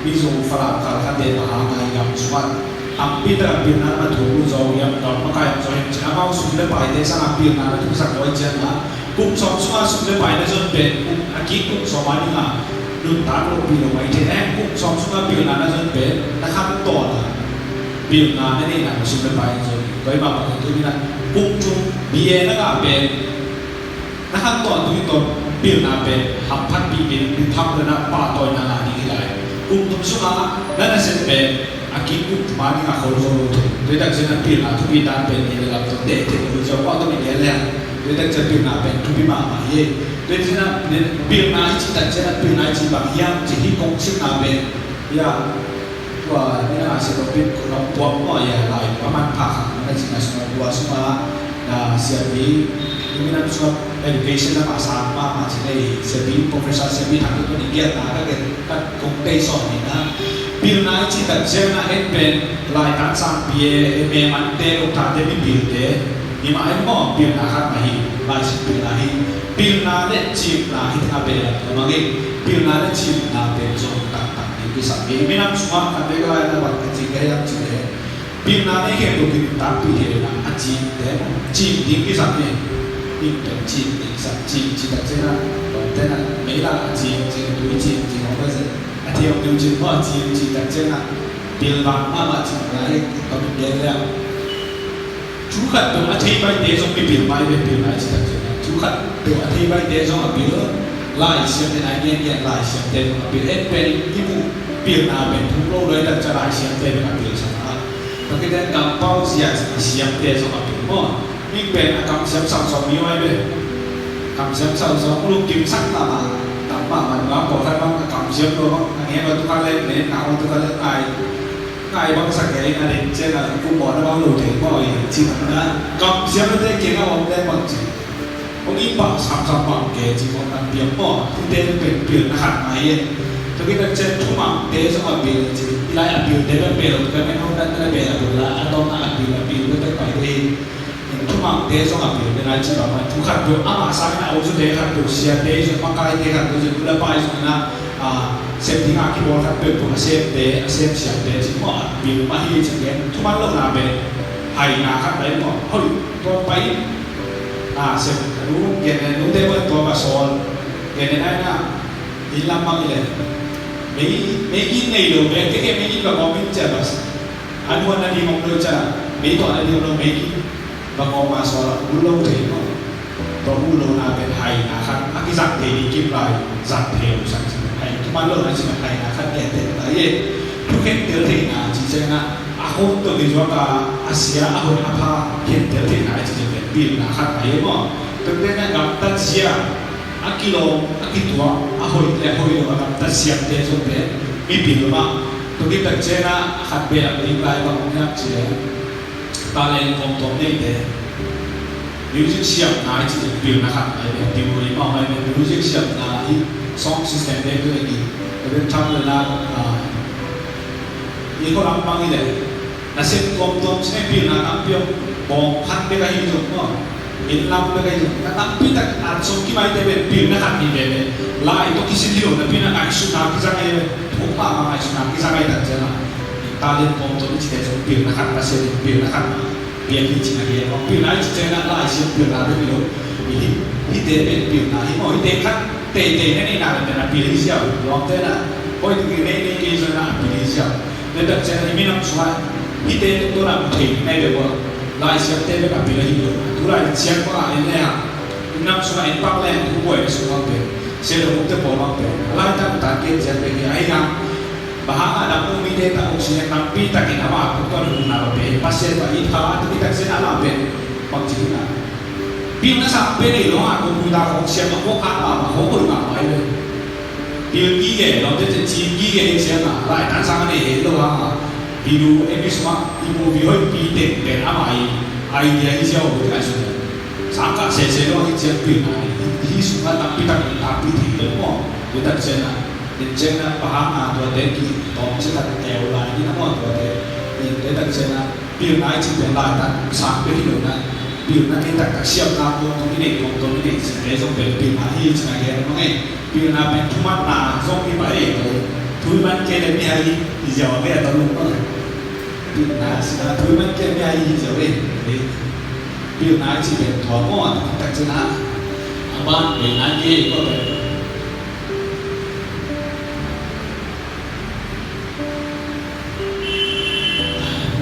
bi so fa la ka ka de ba ha ai gam swat api terapi nana tu jauh yang dalam makai jauh yang jangan sudah pai desa api nana tu bisa kau jangan kum semua sudah pai desa ben aki kum semua ni lah dun tahu bil mai je kum semua bil nana jen ben nak ham toh lah bil nana ni nak sudah pai je kau ibarat tu ni lah kum tu biaya nak ben nak ham toh tu itu bil nana ben hampat bil ham nana patoi nana ni lah kum tu semua nana jen ben Aki ku mani nga kholo tu, dia tak jenak pil lah, tu kita pen ni dalam tu dek tu jawab tu ni dia lah, dia tak jenak pil lah pen tu bima ye, dia jenak pil lah itu tak jenak pil lah itu bang yang jadi kongsi lah pen, ya, wah ni lah asyik pil kalau buat apa ya lain, paman pak, mana jenak semua buat semua, dah siap ni, ini nak semua education lah masa apa macam ni, siap ni profesor siap ni tak tu ni dia nak kan kongsi soal ni lah. Bil na chi ta jem na het pen lai kan sang pie me man te ko ta te bi bil te ni ma ai mo bil na khat ma hi lai si bil na hi bil na le chi na hi ta be la ma ge bil na le chi na be zo ta ta ni bi sa ge mi na suma ka be ga na ba ka chi ge ya chi le bil na ne ke to bi ta pi he na a chi te chi ni bi sa ge ni te chi ni sa chi ta che na te na me la chi chi tu chi ho ba se thì ông điều chỉnh mọi chỉ đặt trên là tiền bạc mà chỉ là có một cái là chú khẩn từ anh thấy bay để trong cái biển bay về biển này chỉ đặt trên là chú khẩn từ anh thấy bay để trong ở biển lại xem thế này nghe lại xem thế mà biển hết bên cái vụ biển nào biển thung lô đấy đặt cho lại xem thế mà biển sao đó và cái đấy cầm bao gì xem thế trong ở biển mà nhưng bên là cầm xem sau sau miếng ai bên cầm xem sau sau lúc kiếm sắc là mà mình nói bộ thay băng cầm xiêm luôn không anh em tôi khai lên để nào tôi khai lên ngày băng sạch cái anh định trên là cũng bỏ nó bao lâu thì bao giờ chỉ là cầm xiêm nó thế kia ông đây bằng chỉ ông ít bằng sắm bằng cái chỉ còn làm việc bỏ thì tên biển nó hẳn máy tôi biết là trên thu bằng thế xong rồi biển chỉ lại là biển thế là biển cái mấy hôm nay là biển là anh đông là biển với cái bài đi tu mang te so ngap yo na chi ba ma tu khat yo ama sa na o ju de khat yo sia de so ma kai de khat yo ju la pai so na sem ting a ki bo khat pe pu sem de sem sia de chi mo bi ma hi chi de tu ma lo na be hai na khat dai mo hoi to pai sem ru ge ne nu de ba to ba sol ge ne ai na di lam ma ile me ki nei lo be ke me ki ba mo min cha ba anu na di mo lo cha me to na di lo me ki và còn mà so là u lâu thì nó có u lâu nào bên hay là khác cái dạng thì đi kim lại dạng theo dạng hay chúng ta lâu là chỉ hay là khác kẹt đấy đấy lúc hết tiểu thì là chỉ xem là không tự đi cho cả Asia không apa hết tiểu thì là chỉ là biển là khác đấy mà thực tế là gặp tất Asia kilo tua hồi là hồi là gặp tất Asia thế rồi đấy bị biển mà tôi biết tất Asia là khác biệt là đi lại bằng nhau chỉ là ta lên công tổng này để music siap na chỉ biểu na khát này biểu rồi mà hay music siap na i song system đấy cái gì bên trong là i có làm bằng gì đấy na sen tom sen bil na tampio bong khat be ka hi jong mo in lam be ka hi jong na tampi tak at so ki mai te be bil na khat ni be lai to ki sin hilo na pina ai su na ki sang ai thong pa ma ai su na ki sang ai tak jana ta len tom to chi te so bil na khat ka se bil na khat be ki chi na ge mo bil na chi te na lai si bil na be lo hi te be bil na hi mo hi te khat te ne na na bil hi sia lo te na oi ti ne ke so na bil hi sia ne tak jana hi mi nam su hi te to na thei ne be bo lai sia te be ka bil hi lo tu lai chiang ko a ne ha nam su ai pak le tu boy su ma be se lo te bo ma be lai ta ta ke jan be ai ga baha ada mu mi de ta oksi ne kam pi ta ki na ma ko to na be pa se ba i tha ti ta se na la be pak chi na pi na sa be ni lo a ko mu da ko se ma ko ka ba ma ho ko ma mai le pi ki ge lo te chi ki ge ni se na lai ta sa ne lo ha pi du e bi sma i mu bi hoi pi te be a mai ai dia hi se o ka su sa ka se lo hi che pi na hi su ka ta pi ta pi thi lo mo ko ta se na den chen na pa ha to de ki to che ta te o la ni na mo to de ta se na pi na chi be la ta sa be hi lo na pi na ke ta ka siam na ko to ni se de so be pi na hi chi na ge no nge pi na be tu ma na so ki ba e ko tu man ke le mi ai i ja wa be ta lu ko pi na sa tu man ke mi ai i ja we pi na chi be to mo ta che na ba be na ye ko be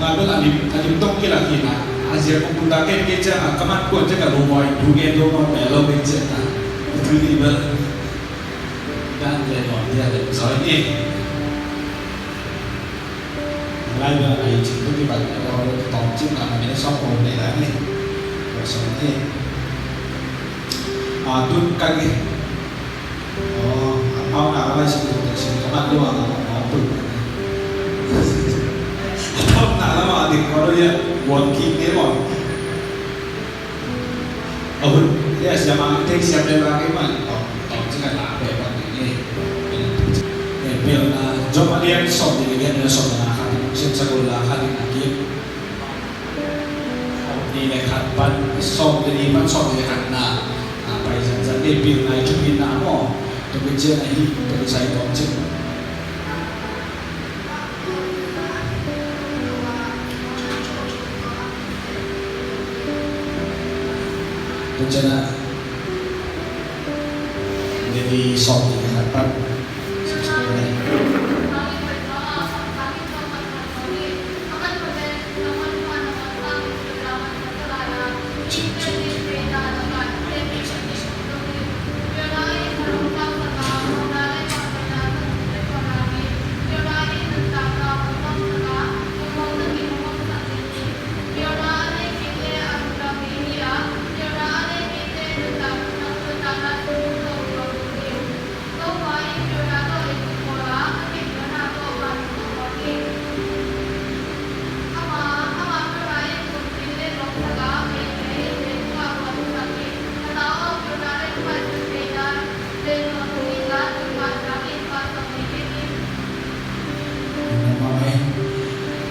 ngambil alim tong kila kina Asia kumpulkan keja kaman kuat jaga rumah duge doma melo keja itu ni bel dan dia soal ini mulai dari ai itu di balik kalau tong cing nama ini sokong ni lah ni soal ini tun kaki apa nak sih kaman dua mau pun không nào lắm mà thì có đôi buồn kinh thế rồi thế là xem mà thấy xem đây là cái mà tổng chỉ là làm về quan điểm này để việc cho bạn đi sòng thì cái này sòng là khác xem sao là khác là kia đi này khác bạn sòng thì đi bạn sòng thì khác là phải dần để việc này chụp hình nào mà tôi bên trên này tôi sai tổng chứ Rencana jadi song apa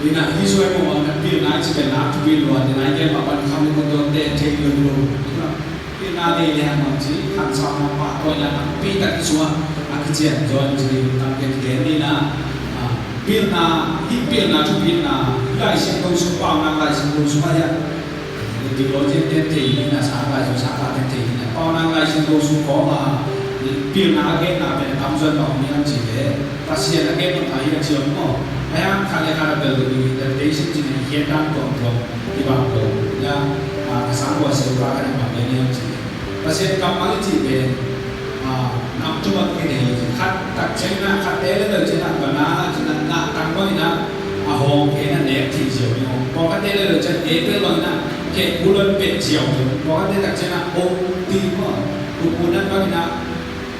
Ina hizo hapo wanapia na achi kana tubil wa na ke papan kami ko don de take you dulu. Ina de le ha chi kan sa ma pa to ya na pi ta ki suwa akjian jon ji tam ke ke ni na pil na hi pil na tu pil na lai sin ko su pa na lai sin ko su pa ya di lo je de te ni na sa pa su sa pa de te ni na pa na lai sin ko su ko ma pil na ke na be tam jon ba mi an ji de ta sia na ke ma ta ya chi mo ayam kali kali beli dari sini jadi kita kontrol di bawah ya kesan gua seberapa kan bang ini yang sih pasien kamu aja sih nam cuma begini kat tak cina kat ele dari cina bana cina nak tangkoi nak ahong kena net tiga ni pokok kat ele dari cina ele bang nak ke bulan peciau pokok ele tak cina oh tiga bulan bang nak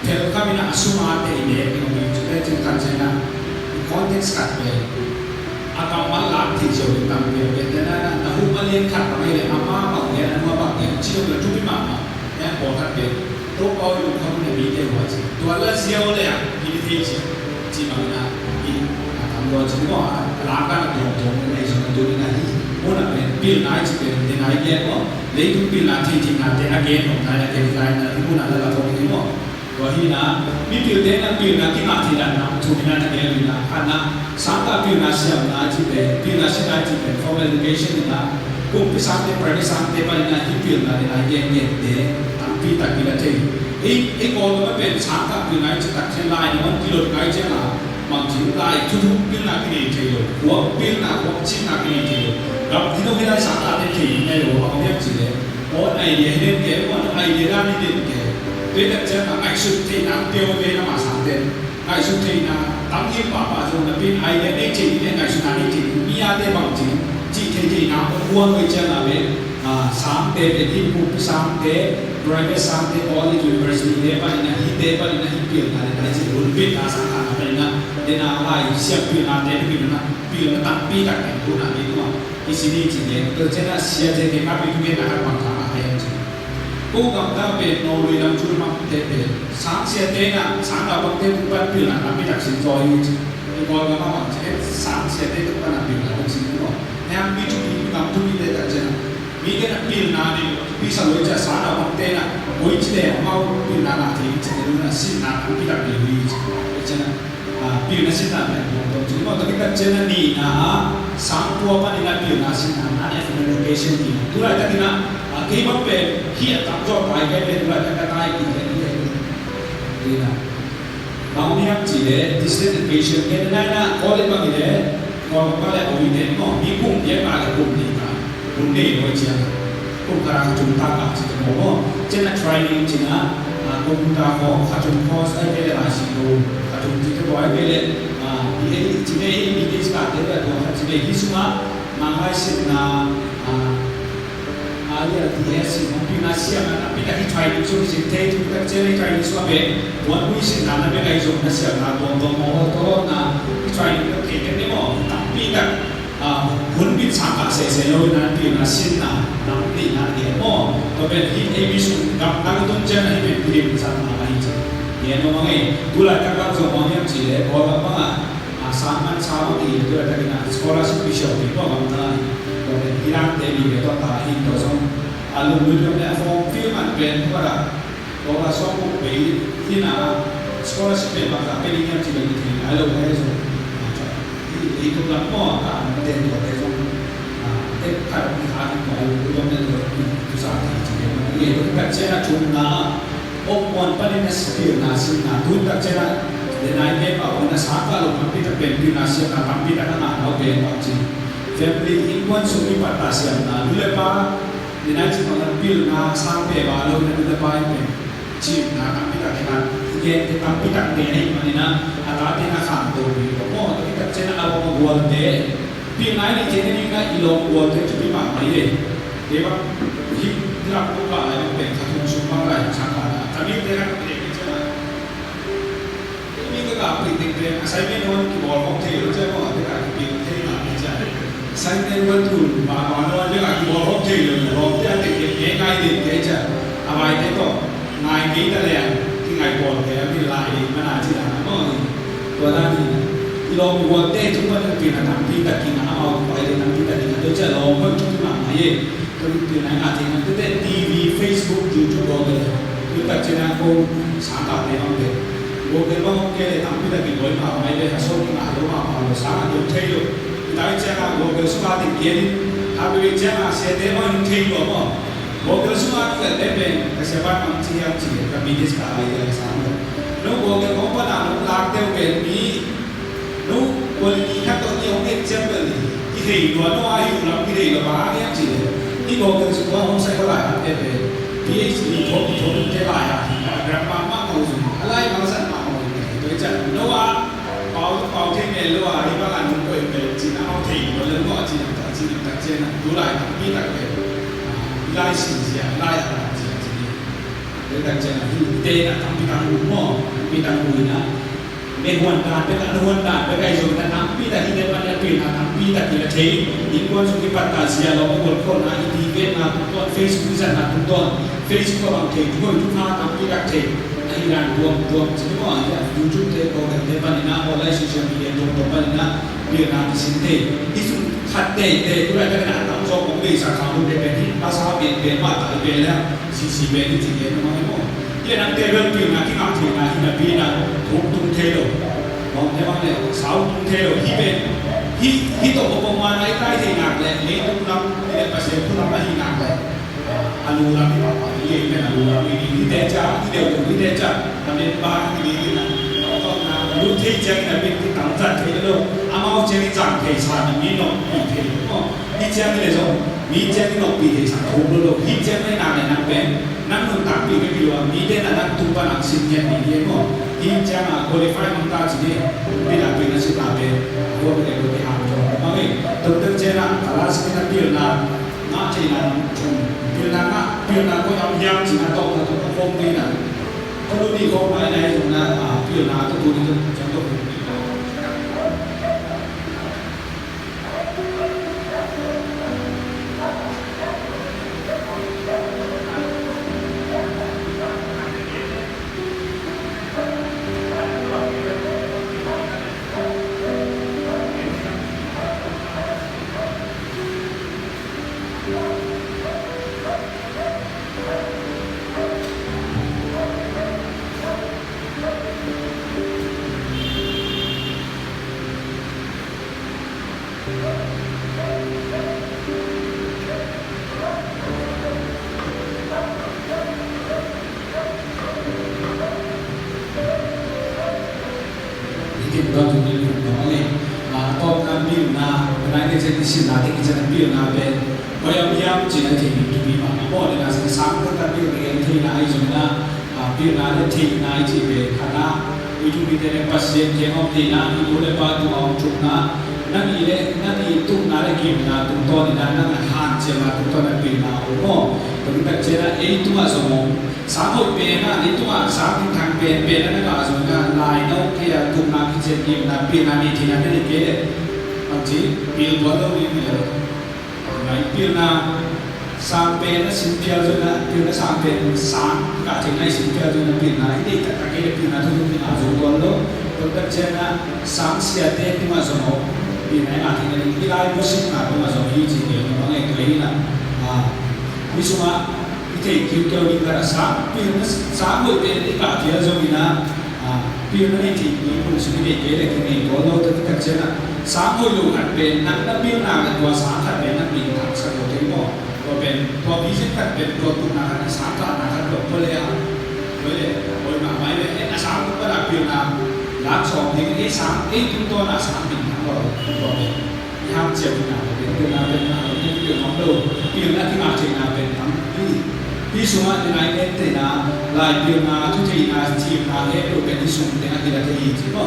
kalau kami nak asuma te ini ni kita cina cina konteks kat be atau malah tiga tentang be dan tahu malin kat kami le apa apa ya nama apa ya cuma berjubi mana ya boleh be tu kau yang kamu ni dia wajib tu Allah siapa le ya ini tiga cuma mana ini kamu wajib làm cái là tổng này rồi tôi đi này muốn là bên bill này chỉ bên bên này kia có lấy cái bill là chỉ là cái này kia không phải là cái này là muốn là tổng cái đó rồi thì là bill đấy là bill là cái nào thì là nó chủ yếu là cái này là anh là sáng tạo bill là xem là chỉ bên bill là sẽ là chỉ bên formal education là cũng cái sáng tạo private sáng tạo bên là cái bill là cái này kia để tăng phí tăng cái là thế ấy còn nó bên sáng tạo bill này chỉ tăng trên line nó chỉ được cái chứ là bằng chứng lại thu hút bill là cái gì thì rồi của bill là của chính là cái gì thì rồi gặp thì nó cái đây sáng tạo thì này rồi họ biết gì đấy có này để lên cái có này để ra đi đến cái thế là chắc là ngày xuân thì năm tiêu về nó mà sáng đến ngày xuân thì là tăng thêm bảo rồi là bên ai đến đây chỉ đến ngày xuân này chỉ bia để bằng chứng chỉ thì nào cũng mua người chơi là bên sáng để đi cùng sáng để private sáng để college university để bạn là hit để bạn là hit bill là cái gì luôn biết là sáng tạo cái này để nào lại xem bill là để bill là tăng pi cả cái của nó đi đúng không cái gì đi chỉ để tôi sẽ là share cái cái cái cái là bằng thằng hay hơn cố gắng ta về Norway làm chủ mà để sáng sẽ thế là sáng tạo bằng thế cũng bắt bill là làm cái đặc sinh rồi còn cái mà sẽ sáng sẽ thế cũng là bill là đặc sinh đúng không em biết chúng mình làm chúng mình để đặc sinh vì cái đặc bill là đi vì sao vậy chứ sáng tạo bằng thế là mỗi chỉ để mau bill là thì chỉ để là xin là cái đặc bill gì chứ bill là xin là này chúng mà cái đặc sinh là đi là sáng tua mà đi là bill là xin là anh em education đi tu lại cái nào cái vấn đề hiện tại cho bài cái này là cái tai thì cái này đi là bao nhiêu chỉ để distance education cái này là có đến bao nhiêu đấy còn có lẽ ở đây nóมีกลุ่มเยอะมากกลุ่มนี้ครับกลุ่มนี้โดยเฉพาะกลุ่มการจุ่มตากับจิตโมเช่น training จริงนะกลุ่มตาของการจุ่มคอร์สไอ้เป็นอะไรสิลูการจุ่มจิตบอยเป็นที่จริงๆมีที่สกัดได้แบบว่าจริงๆที่สุดมาให้สิ่งนะalias DS kombinasi yang tapi tadi training so sinte itu kita cari training so abe buat misi nana be kai so nasi na bom mau to na training itu kita ni mau tapi kan pun bit sama se lo na pi na sin na nanti na dia mau to be hit emission gam na itu jangan hit pilih sama lain dia no mangai gula kakak so mau yang cile kalau apa sangat sama di itu ada kena sekolah spesial itu apa Irang Dewi itu tahin tu so, alumni yang form film dan pada kalau so beli ina sekolah seperti apa beli yang tidak itu, alumni so, itu kan mau kan dan itu so, kalau kita kalau yang itu sahaja jadi, itu kan cara cuma opon pada nasib nasib na, tu kan cara dengan ini apa, nasib kalau kami tak beli nasib, kami tak nak mau beli macam family ikhwan sumi patasiam na lulepa dinai ci mga bill na sampai balo na lulepa yung chip na kami kakina igen kami kakina manina atati na kanto dito mo to kita chena awo mo de bill na ni chena ni na ilong wote chupi ma mali diba hirap ko ba ay ben katong sumang ay saka kami tera kami chena ini ka pitik de assignment on ki bol mo thelo che mo ate ka bill thelo na ni cha sai nên vẫn thủ mà nói với lại bộ hộp gì rồi hộp thì anh định cái ngay định cái chứ à bài thế có ngày ký ta liền cái ngày còn thì em đi lại mà là chỉ là nó có ra thì lo buat teh cuma kita nanti tak kena awak boleh nanti tak kena tu je lo pun cuma aye tu nanti nanti nanti TV Facebook YouTube boleh kita cina ko sangat deh orang boleh bang ke tapi tak boleh apa mai deh asal kita ada apa sangat dia tahu tại sao bộ cơ số ba tiền kiến à bởi vì chắc sẽ để bao nhiêu thêm của họ bộ cơ số ba cái để về cái sẽ bắt bằng chi hàng chỉ cái business cả bây giờ sao được nếu bộ cái có bắt đầu nó làm theo cái ní nếu bộ ní khác có nhiều cái xem về cái gì của nó ai hiểu lắm cái gì là bá cái chỉ cái bộ cơ số ba không sẽ có lại để về PhD thôi cái lại à grandma mắc không dùng lại bằng sẵn mà không tôi chắc nếu bảo thêm này luôn à đi bao lần cũng quên về chỉ là ông thì một lần gọi chỉ là trên là đủ lại không biết là cái lại gì à lại là gì để đặt trên là tê là không biết tăng đúng không biết tăng mùi nè bên hoàn toàn với cái dùng là nắm biết là khi đến ban đêm là nắm biết là cái thế những con số cái bản tài xỉa nó một con là IT viết là con Facebook dần là con Facebook bằng thể chúng tôi chúng ta nắm biết là thể ahiran buang semua ya YouTube te ko te panina online social media to panina dia na sinte isu khatte te kura ka na ta so ko be sa khamu de pe pasal be ma ta be la si be ni ti ke no mo dia na te ro pi na ki na ti na hi na bi na thuk tung the lo mo te ma le sau tung the lo hi to ko ma na tai te na le le tu nam le pa se tu nam hi na le alu la mi pa ye ne alu la mi ni te cha ni te cha na me ba ni ni na ko na lu thei cha na be ti tang cha the lo amao che ni chang thei cha ni mi no ni thei ko ni cha ni le so mi cha ni no pi thei cha ko lo hi cha ni na ne na be na nu ta pi ke pi lo mi de na na tu pa na sin ye ni ye ko hi cha na qualify mang ta chi ni pi la pi na si ta be ko be ko ha jo ma ngai tu tu che na ta si na pi na na che na chung Pil na ko am yang chỉ là to là to không đi là có lúc đi không phải này rồi là pil na to đi trong toเราถึงมีคนบอกเลยตอนนั้นมีอยู่นะวันนั้นจะที่สิ่งนั้นที่จะมีอยู่นะเป็นพยายามจีนที่มีทุบีมาเพราะในนั้นสิ่งสามคนที่มีอยู่ในที่นั้นอีกอย่างนะมีอยู่นะที่นั้นที่เป็นขณะวิจุบิเตเนปัสเซนเจงอมที่นั้นมีบุเรบาตุอมจุกนะนั่นอีเลนั่นอีตุ้งนั่นกิมนะตุ้งตอนนั้นนั่นหันเจมาตุ้งตอนนั้นเป็นนะโอ้โหตอนนั้นเจนะเอตุ้งอาสมองสามคนเป็นนะเอตุ้งอาสามทางเป็นนั่นก็อาสมกันลายนกที่ตุ้งนั่นที่เจกิมนะเป็นนั่นที่นั่นนี่เกลบางทีเป็นตัวเราไม่มีเลยไม่เป็นนะสามเป็นนะสิบเดียวจนนะเป็นนะสามเป็นสามก็จะได้สิบเดียวจนนะเป็นนะที่แต่ตะเกียบเป็นนะทุกคนอาสมตัวเราตอนนั้นเจนะสามเสียเด็กที่มาสมองเป็นไหนอาทิตย์นี้ที่ไล่บุษย์มาเป็นมาสมองยี่สิบเดียวมันไงตัวนี้นะวิศวะที่คิวเกี่ยวกับสามเป็นสามคนเป็นที่กาเทียจงนะเป็นอะไรที่มีผู้สุนิเกเรที่มีตัวเราตัวที่เจนะสามคนลูกหัดเป็นนักเป็นนักตัวสามขัดเป็นนักบินทางสกุลที่บอกตัวเป็นตัวพิเศษขัดเป็นตัวตุนักสามขัดนักขัดตัวเลยโอ้ยมาไม่เลยสามก็ได้เป็นนักหลักสองที่สามตัวนักสามบินทางเราตัวเป็นยามเจ็บนักเป็นนักเป็นของเราเป็นนักที่มาเจนาเป็นทั้งที่สุมาในไอเอ็นนะลายเป็นนักทุกที่นักทีมนักเอฟเป็นที่สุดในนักกีฬาที่ที่ก็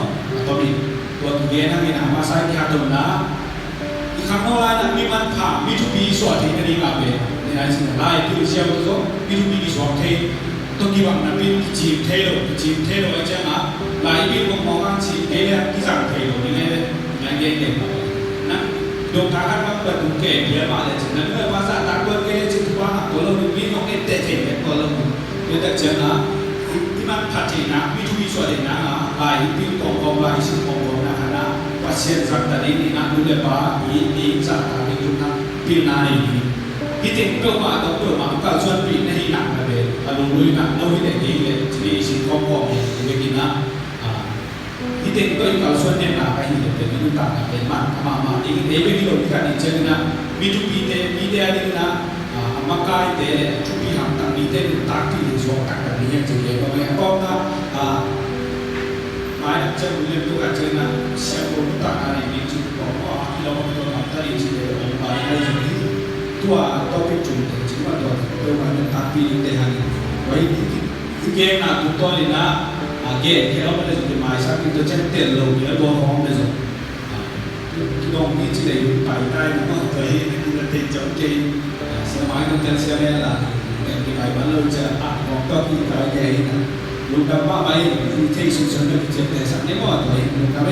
ตัวเป็นตัวที่เกณฑ์นักกีฬามาใช้ที่หาตัวนะอีกครั้งโน้นลายนักมีมันผ่ามีทุกปีสวดที่นักกีฬาเป็นในไอสิ่งลายที่เชื่อว่าตัวมีทุกปีสวดที่ตัวที่ว่านักเป็นจีมเทโลไอ้เจ้านะลายเป็นของมองกันจีมเทโลที่สั่งเทโลนี่ไงยังเก่งนะดวงตาข้างมันเปิดถุงเกลียมาเลยฉะนั้นเมื่อภาษาตาเปิดเกลียจึงว่าตัวเรามีน้องเอเตเทเนี่ยตัวเราเดี๋ยวแต่เจ้านะที่มันพัฒนามีทุกวิส่วนนะลายปิ้งของลายสิ่งของนะฮะว่าเสียจากตอนนี้นะดูเลยว่าอีจากตอนนี้ดูนะปิ้งนานี่ที่เด็กเปล่าต้องเปล่าก็ชวนปิ้งในหนังนะเบลอารมณ์ลุยนะเราไม่ได้ดีเลยที่สิ่งของเด็กนะที่เด็กก็ยังชวนเนี่ยนะไปที่เด็กเป็นนุ่งตาเป็นมันมาอีกเด็กไม่มีหลักการจริงนะมีทุกปีเดียนี่นะมาใกล้เด็กทุกปีทำตั้งมีเด็กตักที่สองตักแบบนี้ยังจะเรียนก็ไม่ก็นะมาจะเรียนรู้กันเจอนะเสียงคนตักอะไรนี่จุดบอกว่าที่เราไม่ต้องทำได้จริงๆผมไปได้จริงๆตัวเป็นจุดจริงว่าตัวมันตักปีเดียวนี่ไว้ที่เกมนะทุกตัวนี่นะเกมที่เราไม่ได้จุดหมายสักตัวเช่นเตะลงหรือตัวห้องเลยสิที่ตรงนี้ที่ได้ไปได้ก็ตัวเองที่เราเตะจับเกมสมัยนั้นจะเสียเวลาแต่ที่ไปบ้านเราจะบอกก็ที่ไปเกมนะลูกดับบ้าไปที่สุดฉันก็จะเตะสักนิดว่าตัวเองลูกดับไป